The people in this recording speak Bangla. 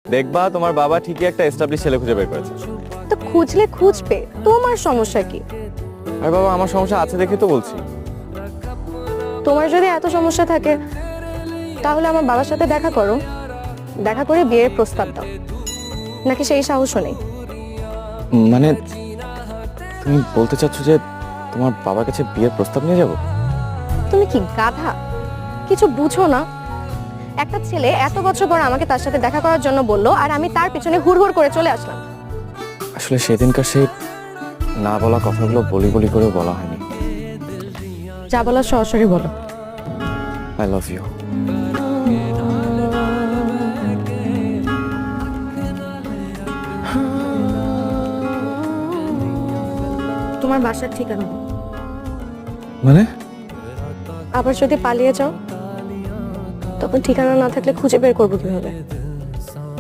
দেখবা তোমার বাবা ঠিকই একটা এস্টাবলিশ ছেলে খুঁজে বের করেছে। তো খুঁজলে খুঁজবে, তোমার সমস্যা কি? আর বাবা আমার সমস্যা আছে দেখে তো বলছি। তোমার যদি এত সমস্যা থাকে তাহলে আমার বাবার সাথে দেখা করো, দেখা করে বিয়ের প্রস্তাব দাও। নাকি সেই সাহসও নেই? মানে তুমি বলতে চাচ্ছ যে তোমার বাবার কাছে বিয়ের প্রস্তাব নিয়ে যাব? তুমি কি গাধা? কিছু বুঝো না? একটা ছেলে এত বছর পর আমাকে তার সাথে দেখা করার জন্য বললো, আর আমি তার পিছনে হুড়হুড় করে চলে আসলাম। আসলে সেদিনকার সেই না বলা কথাগুলো বলি বলি করে বলা হয়নি। যা বলার সরাসরি বলো। I love you. তোমার বাসার ঠিকানা বলো। মানে আবার যদি পালিয়ে যাও তখন ঠিকানা না থাকলে খুঁজে বের করবো কিভাবে?